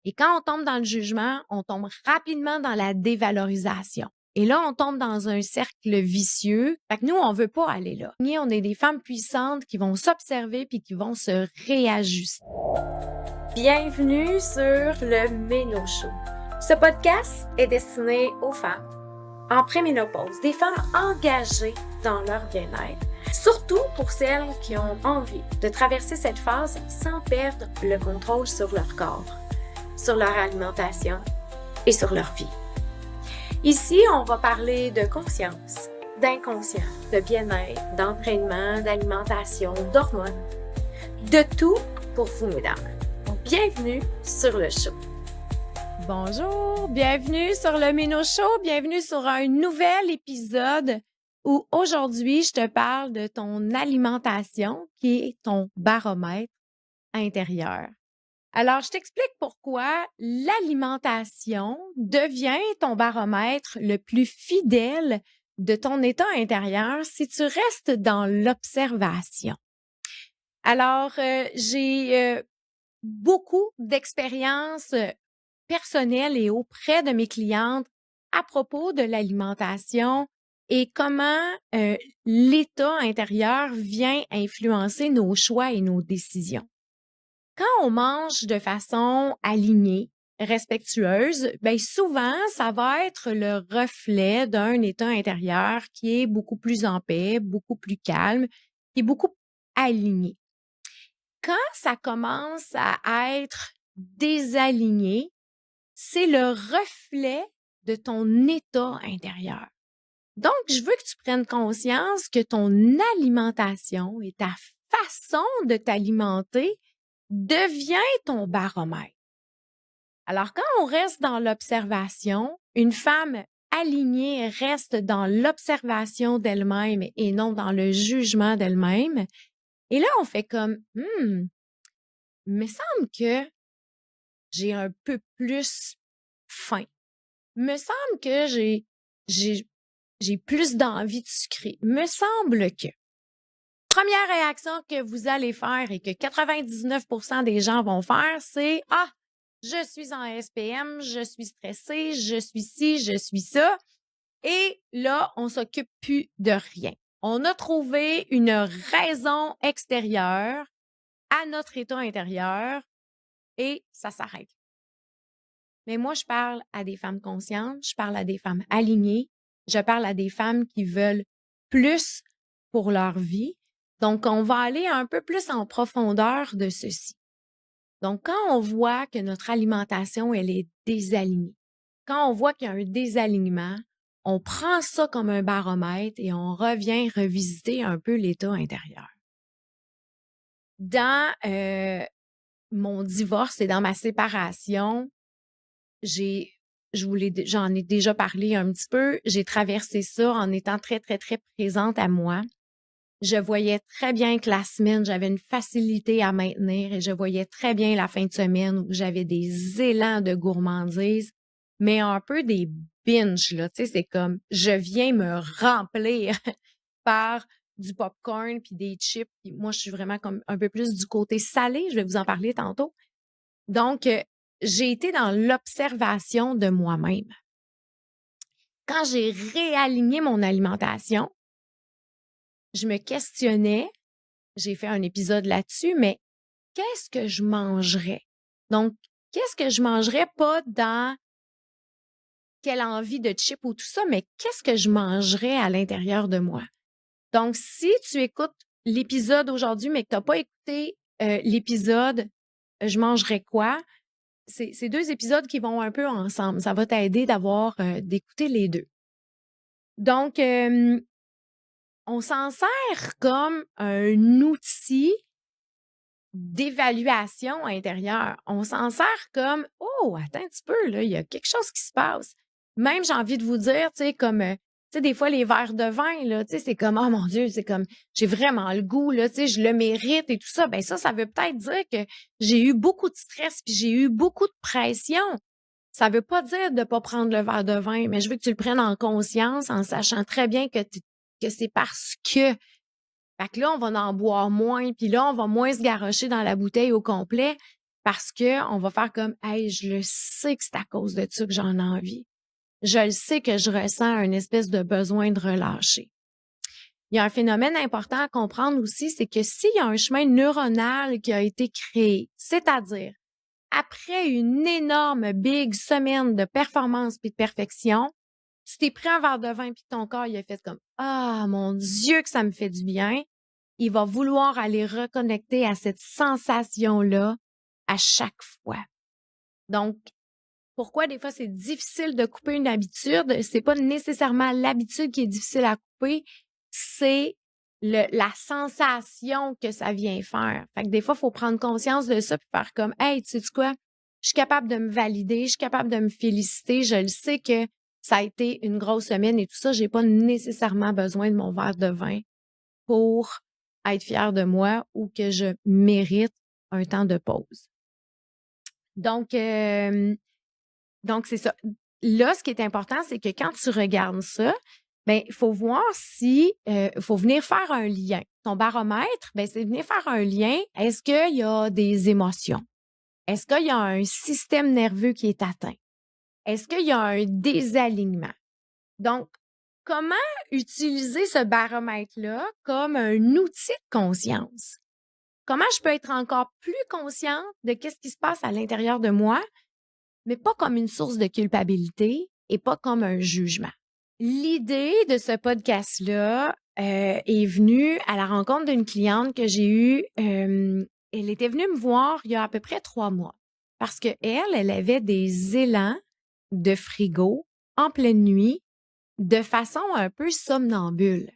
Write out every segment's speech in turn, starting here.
Et quand on tombe dans le jugement, on tombe rapidement dans la dévalorisation. Et là, on tombe dans un cercle vicieux. Fait que nous, on veut pas aller là. On est des femmes puissantes qui vont s'observer puis qui vont se réajuster. Bienvenue sur le Méno Show. Ce podcast est destiné aux femmes en préménopause, des femmes engagées dans leur bien-être. Surtout pour celles qui ont envie de traverser cette phase sans perdre le contrôle sur leur corps, sur leur alimentation et sur leur vie. Ici, on va parler de conscience, d'inconscient, de bien-être, d'entraînement, d'alimentation, d'hormones, de tout pour vous, mesdames. Bienvenue sur le show. Bonjour, bienvenue sur le Méno Show, bienvenue sur un nouvel épisode où aujourd'hui, je te parle de ton alimentation qui est ton baromètre intérieur. Alors, je t'explique pourquoi l'alimentation devient ton baromètre le plus fidèle de ton état intérieur si tu restes dans l'observation. Alors, j'ai beaucoup d'expériences personnelles et auprès de mes clientes à propos de l'alimentation et comment l'état intérieur vient influencer nos choix et nos décisions. Quand on mange de façon alignée, respectueuse, bien souvent, ça va être le reflet d'un état intérieur qui est beaucoup plus en paix, beaucoup plus calme, qui est beaucoup aligné. Quand ça commence à être désaligné, c'est le reflet de ton état intérieur. Donc, je veux que tu prennes conscience que ton alimentation et ta façon de t'alimenter devient ton baromètre. Alors, quand on reste dans l'observation, une femme alignée reste dans l'observation d'elle-même et non dans le jugement d'elle-même. Et là, on fait comme, il me semble que j'ai un peu plus faim. Il me semble que j'ai plus d'envie de sucrer. Il me semble que. Première réaction que vous allez faire et que 99% des gens vont faire, c'est « Ah, je suis en SPM, je suis stressée, je suis ci, je suis ça. » Et là, on s'occupe plus de rien. On a trouvé une raison extérieure à notre état intérieur et ça s'arrête. Mais moi, je parle à des femmes conscientes, je parle à des femmes alignées, je parle à des femmes qui veulent plus pour leur vie. Donc, on va aller un peu plus en profondeur de ceci. Donc, quand on voit que notre alimentation, elle est désalignée, quand on voit qu'il y a un désalignement, on prend ça comme un baromètre et on revient revisiter un peu l'état intérieur. Dans mon divorce et dans ma séparation, j'en ai déjà parlé un petit peu, j'ai traversé ça en étant très, très, très présente à moi. Je voyais très bien que la semaine, j'avais une facilité à maintenir et je voyais très bien la fin de semaine où j'avais des élans de gourmandise, mais un peu des binges, là, tu sais, c'est comme, je viens me remplir par du popcorn puis des chips. Puis moi, je suis vraiment comme un peu plus du côté salé, je vais vous en parler tantôt. Donc, j'ai été dans l'observation de moi-même. Quand j'ai réaligné mon alimentation, je me questionnais, j'ai fait un épisode là-dessus, mais qu'est-ce que je mangerais? Donc, qu'est-ce que je mangerais pas dans quelle envie de chip ou tout ça, mais qu'est-ce que je mangerais à l'intérieur de moi? Donc, si tu écoutes l'épisode aujourd'hui, mais que tu n'as pas écouté l'épisode Je mangerais quoi? C'est deux épisodes qui vont un peu ensemble. Ça va t'aider d'écouter les deux. Donc, on s'en sert comme un outil d'évaluation intérieure. On s'en sert comme « Oh, attends un petit peu, là, il y a quelque chose qui se passe. » Même, j'ai envie de vous dire, tu sais, comme, tu sais, des fois, les verres de vin, là, tu sais, c'est comme « Oh mon Dieu, c'est comme, j'ai vraiment le goût, là, tu sais, je le mérite et tout ça. » Ben ça veut peut-être dire que j'ai eu beaucoup de stress puis j'ai eu beaucoup de pression. Ça veut pas dire de pas prendre le verre de vin, mais je veux que tu le prennes en conscience en sachant très bien que c'est parce que. Fait que là, on va en boire moins, puis là, on va moins se garrocher dans la bouteille au complet parce qu'on va faire comme « Hey, je le sais que c'est à cause de ça que j'en ai envie. Je le sais que je ressens un espèce de besoin de relâcher. » Il y a un phénomène important à comprendre aussi, c'est que s'il y a un chemin neuronal qui a été créé, c'est-à-dire après une énorme big semaine de performance puis de perfection, tu t'es pris un verre de vin puis ton corps il a fait comme ah mon Dieu que ça me fait du bien, il va vouloir aller reconnecter à cette sensation-là à chaque fois. Donc pourquoi des fois c'est difficile de couper une habitude, c'est pas nécessairement l'habitude qui est difficile à couper, c'est la sensation que ça vient faire. Fait que des fois, il faut prendre conscience de ça puis faire comme hey, tu sais quoi? Je suis capable de me valider, je suis capable de me féliciter, je le sais que ça a été une grosse semaine et tout ça, j'ai pas nécessairement besoin de mon verre de vin pour être fière de moi ou que je mérite un temps de pause. Donc, c'est ça. Là, ce qui est important, c'est que quand tu regardes ça, ben, il faut voir si, faut venir faire un lien. Ton baromètre, ben, c'est venir faire un lien. Est-ce qu'il y a des émotions? Est-ce qu'il y a un système nerveux qui est atteint? Est-ce qu'il y a un désalignement? Donc, comment utiliser ce baromètre-là comme un outil de conscience? Comment je peux être encore plus consciente de qu'est-ce qui se passe à l'intérieur de moi, mais pas comme une source de culpabilité et pas comme un jugement. L'idée de ce podcast-là est venue à la rencontre d'une cliente que j'ai eue. Elle était venue me voir il y a à peu près 3 mois parce qu'elle avait des élans de frigo en pleine nuit de façon un peu somnambule.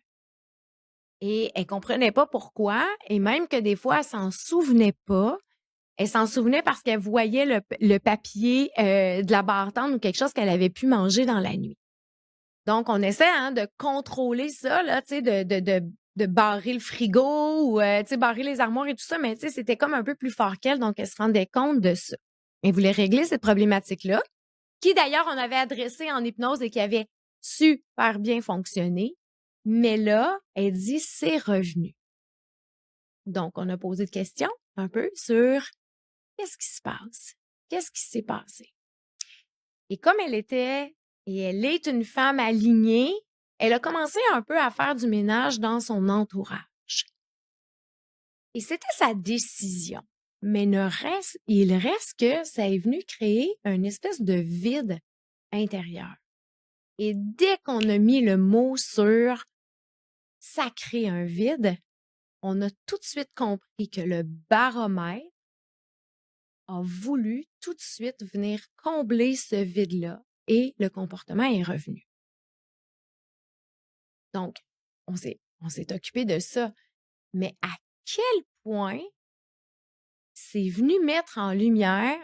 Et elle comprenait pas pourquoi et même que des fois, elle s'en souvenait pas. Elle s'en souvenait parce qu'elle voyait le papier de la bartende ou quelque chose qu'elle avait pu manger dans la nuit. Donc, on essaie de contrôler ça, là, tu sais, de barrer le frigo ou, tu sais, barrer les armoires et tout ça, mais tu sais, c'était comme un peu plus fort qu'elle, donc elle se rendait compte de ça. Elle voulait régler cette problématique-là, qui d'ailleurs, on avait adressé en hypnose et qui avait super bien fonctionné. Mais là, elle dit, c'est revenu. Donc, on a posé des questions un peu sur qu'est-ce qui se passe? Qu'est-ce qui s'est passé? Et comme elle était et elle est une femme alignée, elle a commencé un peu à faire du ménage dans son entourage. Et c'était sa décision. Mais il reste que ça est venu créer une espèce de vide intérieur. Et dès qu'on a mis le mot sur ça crée un vide, on a tout de suite compris que le baromètre a voulu tout de suite venir combler ce vide-là et le comportement est revenu. Donc, on s'est occupé de ça. Mais à quel point c'est venu mettre en lumière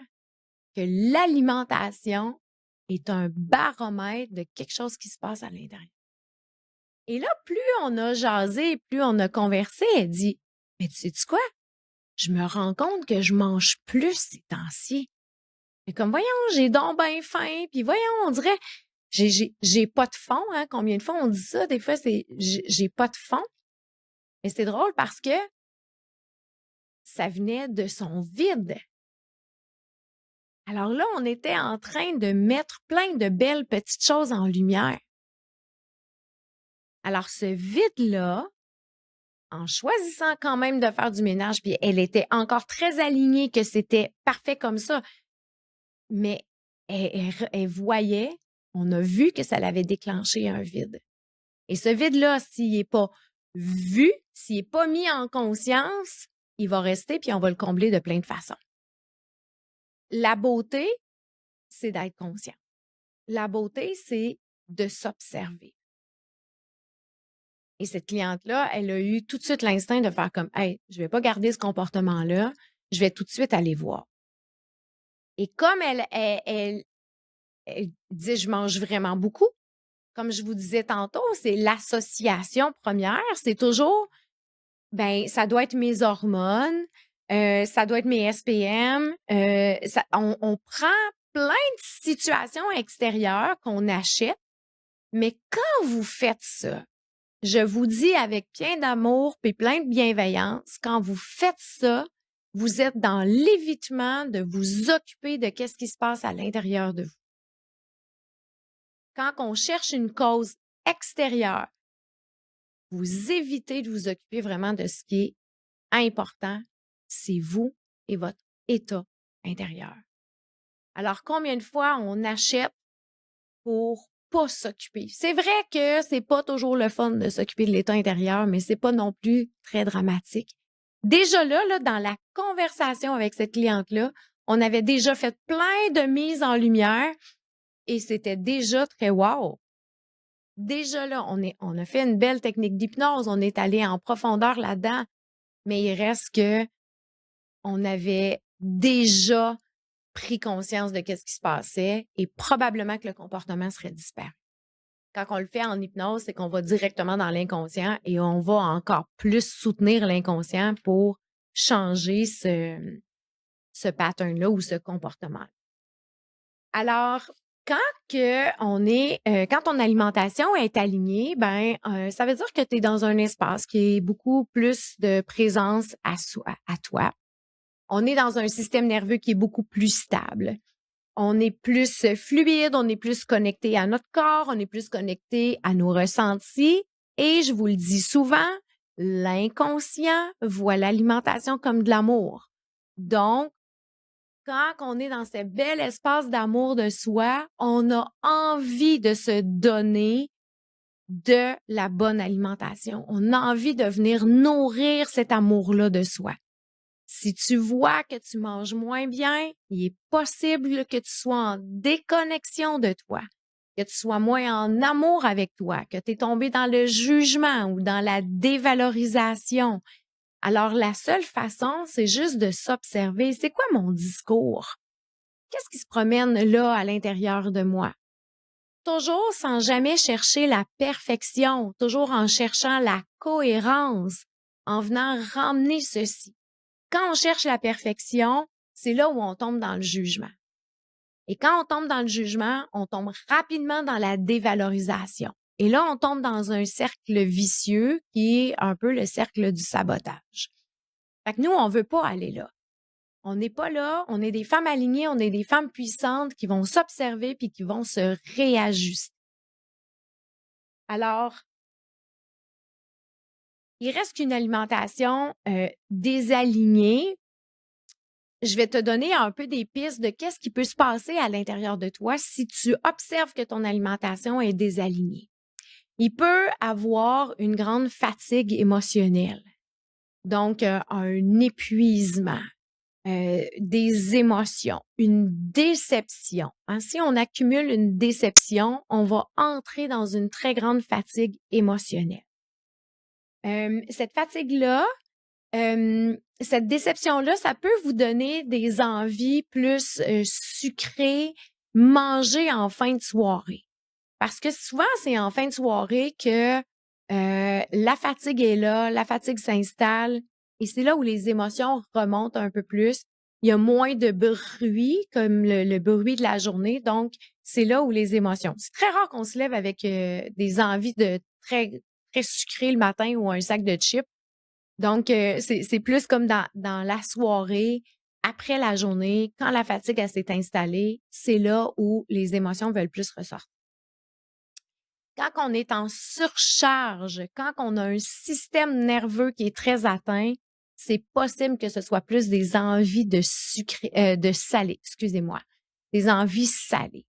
que l'alimentation est un baromètre de quelque chose qui se passe à l'intérieur. Et là, plus on a jasé, plus on a conversé, elle dit « Mais tu sais-tu quoi? Je me rends compte que je mange plus ces temps-ci. » Et comme, voyons, j'ai donc bien faim, puis voyons, on dirait, j'ai pas de fond, hein. Combien de fois on dit ça? Des fois, c'est j'ai pas de fond. Mais c'est drôle parce que ça venait de son vide. Alors là, on était en train de mettre plein de belles petites choses en lumière. Alors, ce vide-là, en choisissant quand même de faire du ménage, puis elle était encore très alignée que c'était parfait comme ça, mais elle voyait, on a vu que ça l'avait déclenché un vide. Et ce vide-là, s'il n'est pas vu, s'il n'est pas mis en conscience, il va rester puis on va le combler de plein de façons. La beauté, c'est d'être conscient. La beauté, c'est de s'observer. Et cette cliente-là, elle a eu tout de suite l'instinct de faire comme « Hey, je vais pas garder ce comportement-là, je vais tout de suite aller voir. » Et comme elle dit « Je mange vraiment beaucoup », comme je vous disais tantôt, c'est l'association première, c'est toujours ben ça doit être mes hormones, ça doit être mes SPM, on prend plein de situations extérieures qu'on achète, mais quand vous faites ça, je vous dis avec plein d'amour et plein de bienveillance, quand vous faites ça, vous êtes dans l'évitement de vous occuper de qu'est-ce qui se passe à l'intérieur de vous. Quand on cherche une cause extérieure, vous évitez de vous occuper vraiment de ce qui est important, c'est vous et votre état intérieur. Alors, combien de fois on achète pour pas s'occuper? C'est vrai que c'est pas toujours le fun de s'occuper de l'état intérieur, mais c'est pas non plus très dramatique. Déjà là, dans la conversation avec cette cliente-là, on avait déjà fait plein de mises en lumière et c'était déjà très wow. Déjà là, on a fait une belle technique d'hypnose, on est allé en profondeur là-dedans, mais il reste que on avait déjà pris conscience de qu'est-ce qui se passait et probablement que le comportement serait disparu. Quand on le fait en hypnose, c'est qu'on va directement dans l'inconscient et on va encore plus soutenir l'inconscient pour changer ce pattern-là ou ce comportement. Alors, quand ton alimentation est alignée, ça veut dire que tu es dans un espace qui est beaucoup plus de présence à toi. On est dans un système nerveux qui est beaucoup plus stable. On est plus fluide, on est plus connecté à notre corps, on est plus connecté à nos ressentis. Et je vous le dis souvent, l'inconscient voit l'alimentation comme de l'amour. Donc, quand on est dans ce bel espace d'amour de soi, on a envie de se donner de la bonne alimentation. On a envie de venir nourrir cet amour-là de soi. Si tu vois que tu manges moins bien, il est possible que tu sois en déconnexion de toi, que tu sois moins en amour avec toi, que tu es tombé dans le jugement ou dans la dévalorisation. Alors, la seule façon, c'est juste de s'observer. C'est quoi mon discours? Qu'est-ce qui se promène là à l'intérieur de moi? Toujours sans jamais chercher la perfection, toujours en cherchant la cohérence, en venant ramener ceci. Quand on cherche la perfection, c'est là où on tombe dans le jugement. Et quand on tombe dans le jugement, on tombe rapidement dans la dévalorisation. Et là, on tombe dans un cercle vicieux qui est un peu le cercle du sabotage. Fait que nous, on veut pas aller là. On n'est pas là, on est des femmes alignées, on est des femmes puissantes qui vont s'observer puis qui vont se réajuster. Alors, il reste qu'une alimentation désalignée. Je vais te donner un peu des pistes de qu'est-ce qui peut se passer à l'intérieur de toi si tu observes que ton alimentation est désalignée. Il peut avoir une grande fatigue émotionnelle, donc un épuisement, des émotions, une déception. Hein, si on accumule une déception, on va entrer dans une très grande fatigue émotionnelle. Cette fatigue-là, cette déception-là, ça peut vous donner des envies plus sucrées, manger en fin de soirée. Parce que souvent, c'est en fin de soirée que la fatigue est là, la fatigue s'installe et c'est là où les émotions remontent un peu plus. Il y a moins de bruit, comme le bruit de la journée, donc c'est là où les émotions. C'est très rare qu'on se lève avec des envies de très, très sucré le matin ou un sac de chips. Donc, c'est plus comme dans la soirée, après la journée, quand la fatigue elle s'est installée, c'est là où les émotions veulent plus ressortir. Quand on est en surcharge, quand on a un système nerveux qui est très atteint, c'est possible que ce soit plus des envies de salé, excusez-moi, des envies salées.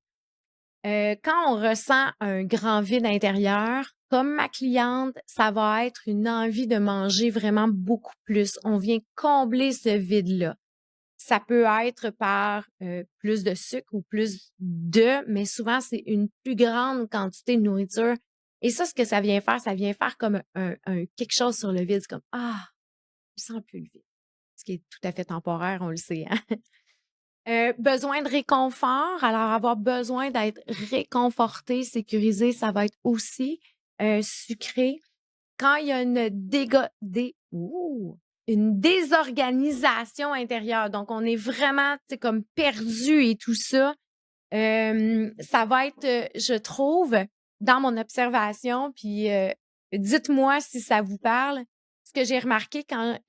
Quand on ressent un grand vide intérieur, comme ma cliente, ça va être une envie de manger vraiment beaucoup plus. On vient combler ce vide-là. Ça peut être par plus de sucre ou mais souvent, c'est une plus grande quantité de nourriture. Et ça, ce que ça vient faire comme un quelque chose sur le vide. C'est comme, ah, je sens plus le vide. Ce qui est tout à fait temporaire, on le sait. Hein? Besoin de réconfort. Alors, avoir besoin d'être réconforté, sécurisé, ça va être aussi sucré. Quand il y a une désorganisation intérieure, donc on est vraiment comme perdu et tout ça, ça va être, je trouve, dans mon observation, puis dites-moi si ça vous parle, ce que j'ai remarqué quand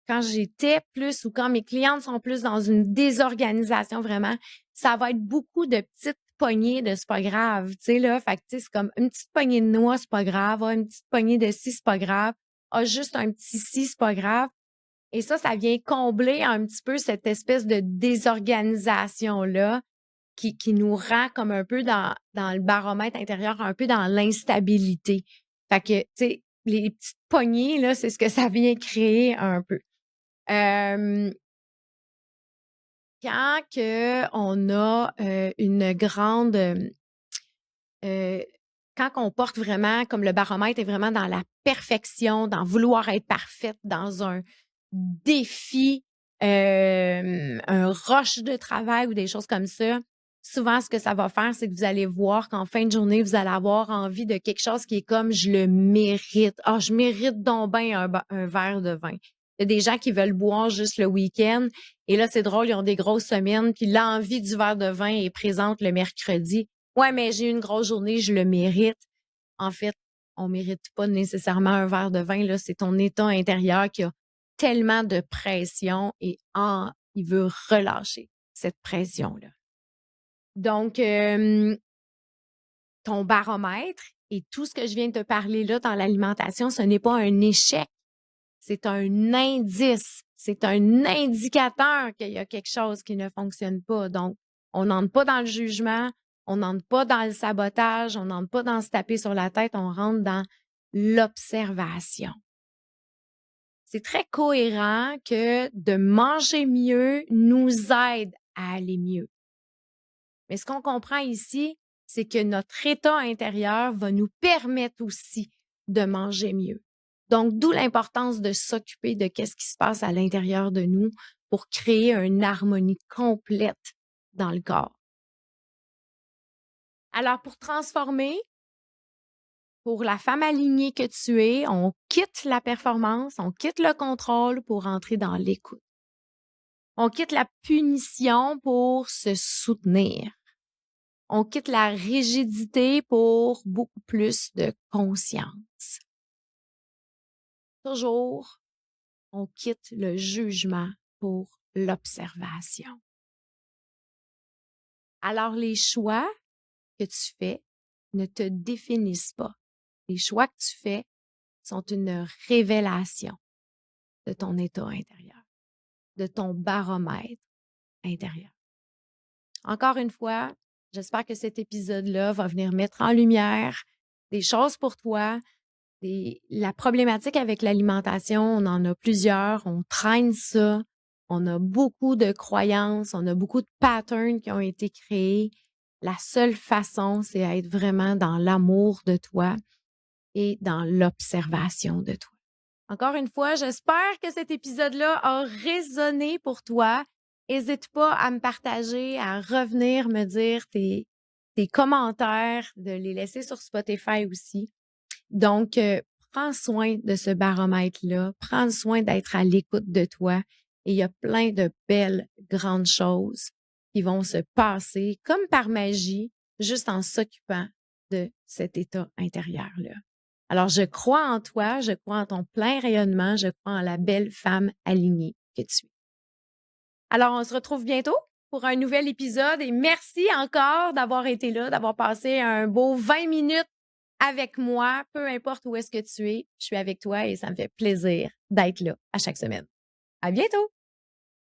quand j'étais plus ou quand mes clientes sont plus dans une désorganisation vraiment, ça va être beaucoup de petites poignées de c'est pas grave, tu sais là, fait que tu sais, c'est comme une petite poignée de noix, c'est pas grave, ah, une petite poignée de ci, c'est pas grave, ah, juste un petit ci, c'est pas grave. Et ça vient combler un petit peu cette espèce de désorganisation-là qui nous rend comme un peu dans le baromètre intérieur, un peu dans l'instabilité. Fait que, tu sais, les petites poignées, là, c'est ce que ça vient créer un peu. Euh, quand que on a une grande euh, quand on porte vraiment, comme le baromètre est vraiment dans la perfection, dans vouloir être parfaite, dans un défi, un rush de travail ou des choses comme ça, souvent, ce que ça va faire, c'est que vous allez voir qu'en fin de journée, vous allez avoir envie de quelque chose qui est comme je le mérite. Ah, je mérite donc bien un verre de vin. Il y a des gens qui veulent boire juste le week-end. Et là, c'est drôle, ils ont des grosses semaines, puis l'envie du verre de vin est présente le mercredi. Ouais, mais j'ai eu une grosse journée, je le mérite. En fait, on mérite pas nécessairement un verre de vin, là. C'est ton état intérieur qui a tellement de pression et il veut relâcher cette pression-là. Donc, ton baromètre et tout ce que je viens de te parler là dans l'alimentation, ce n'est pas un échec. C'est un indice. C'est un indicateur qu'il y a quelque chose qui ne fonctionne pas. Donc, on n'entre pas dans le jugement, on n'entre pas dans le sabotage, on n'entre pas dans se taper sur la tête, on rentre dans l'observation. C'est très cohérent que de manger mieux nous aide à aller mieux. Mais ce qu'on comprend ici, c'est que notre état intérieur va nous permettre aussi de manger mieux. Donc, d'où l'importance de s'occuper de qu'est-ce qui se passe à l'intérieur de nous pour créer une harmonie complète dans le corps. Alors, pour transformer, pour la femme alignée que tu es, on quitte la performance, on quitte le contrôle pour entrer dans l'écoute. On quitte la punition pour se soutenir. On quitte la rigidité pour beaucoup plus de conscience. Toujours, on quitte le jugement pour l'observation. Alors, les choix que tu fais ne te définissent pas. Les choix que tu fais sont une révélation de ton état intérieur, de ton baromètre intérieur. Encore une fois, j'espère que cet épisode-là va venir mettre en lumière des choses pour toi. La problématique avec l'alimentation, on en a plusieurs, on traîne ça, on a beaucoup de croyances, on a beaucoup de patterns qui ont été créés. La seule façon, c'est être vraiment dans l'amour de toi et dans l'observation de toi. Encore une fois, j'espère que cet épisode-là a résonné pour toi. N'hésite pas à me partager, à revenir me dire tes commentaires, de les laisser sur Spotify aussi. Donc, prends soin de ce baromètre-là, prends soin d'être à l'écoute de toi et il y a plein de belles, grandes choses qui vont se passer comme par magie, juste en s'occupant de cet état intérieur-là. Alors, je crois en toi, je crois en ton plein rayonnement, je crois en la belle femme alignée que tu es. Alors, on se retrouve bientôt pour un nouvel épisode et merci encore d'avoir été là, d'avoir passé un beau 20 minutes avec moi, peu importe où est-ce que tu es, je suis avec toi et ça me fait plaisir d'être là à chaque semaine. À bientôt!